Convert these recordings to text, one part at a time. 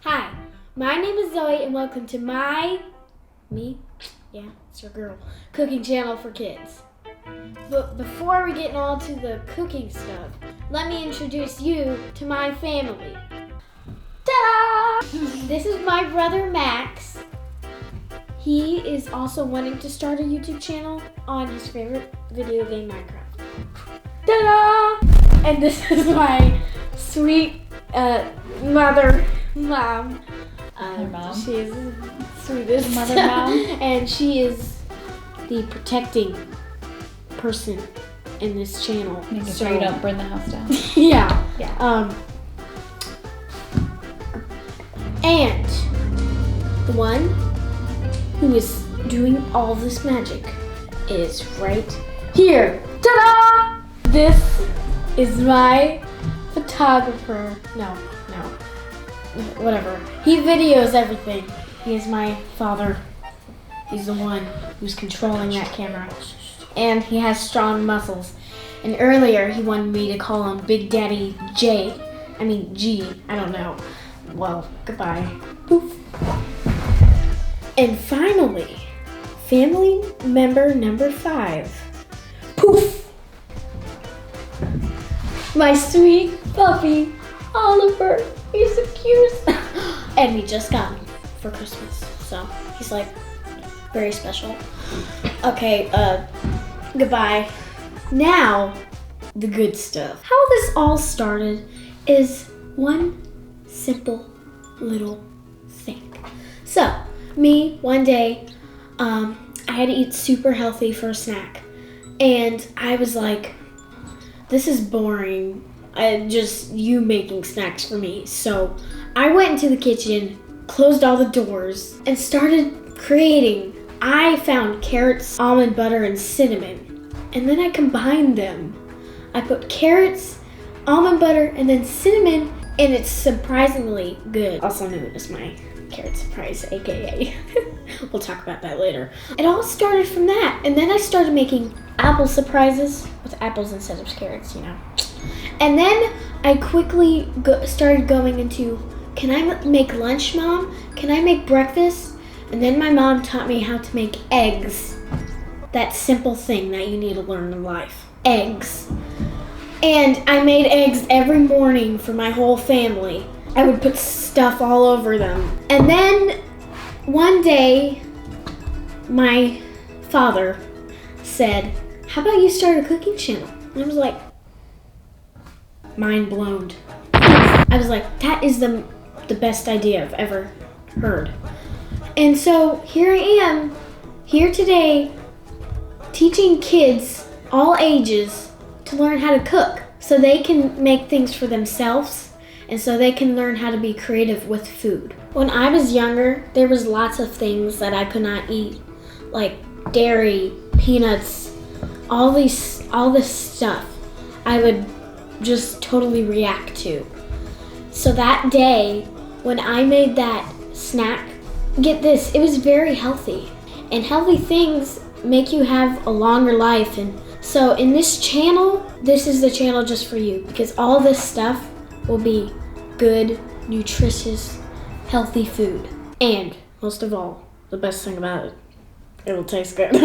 Hi, my name is Zoe and welcome to it's your girl, cooking channel for kids. But before we get on to the cooking stuff, let me introduce you to my family. Ta-da! This is my brother Max. He is also wanting to start a YouTube channel on his favorite video game, Minecraft. Ta-da! And this is my sweet mom. Mom. She is the sweetest Mother mom. and she is the protecting person in this channel. Making sure you don't burn the house down. Yeah. Yeah. And the one who is doing all this magic is right here. Ta-da! This is my photographer. No. Whatever. He videos everything. He is my father. He's the one who's controlling that camera. And he has strong muscles. And earlier he wanted me to call him Big Daddy G. I don't know. Well, goodbye. Poof. And finally, family member number 5. Poof. My sweet puppy, Oliver. He's the cutest. And we just got him for Christmas. So he's like very special. Okay, goodbye. Now, the good stuff. How this all started is one simple little thing. So, one day, I had to eat super healthy for a snack. And I was like, this is boring. Just you making snacks for me. So I went into the kitchen, closed all the doors, and started creating. I found carrots, almond butter, and cinnamon. And then I combined them. I put carrots, almond butter, and then cinnamon, and it's surprisingly good. Also known as my carrot surprise, aka. We'll talk about that later. It all started from that. And then I started making apple surprises with apples instead of carrots, And then I quickly started going into, can I make lunch, Mom? Can I make breakfast? And then my mom taught me how to make eggs. That simple thing that you need to learn in life. Eggs. And I made eggs every morning for my whole family. I would put stuff all over them. And then one day, my father said, how about you start a cooking channel? And I was like, mind blown. I was like, that is the best idea I've ever heard. And so here I am, here today, teaching kids all ages to learn how to cook so they can make things for themselves and so they can learn how to be creative with food. When I was younger, there was lots of things that I could not eat, like dairy, peanuts, all this stuff. I would just totally react to. So that day, when I made that snack, get this, it was very healthy. And healthy things make you have a longer life. And so in this channel, this is the channel just for you because all this stuff will be good, nutritious, healthy food. And most of all, the best thing about it, it will taste good.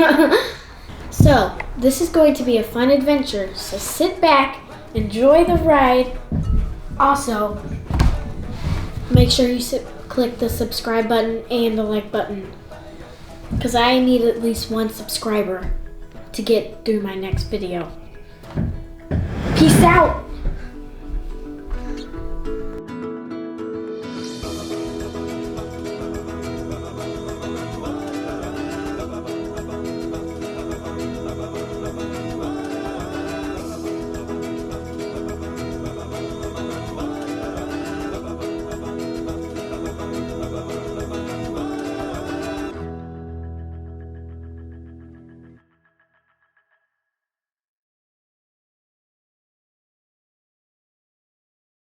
So this is going to be a fun adventure. So sit back, enjoy the ride. Also, make sure you click the subscribe button and the like button because I need at least 1 subscriber to get through my next video. Peace out.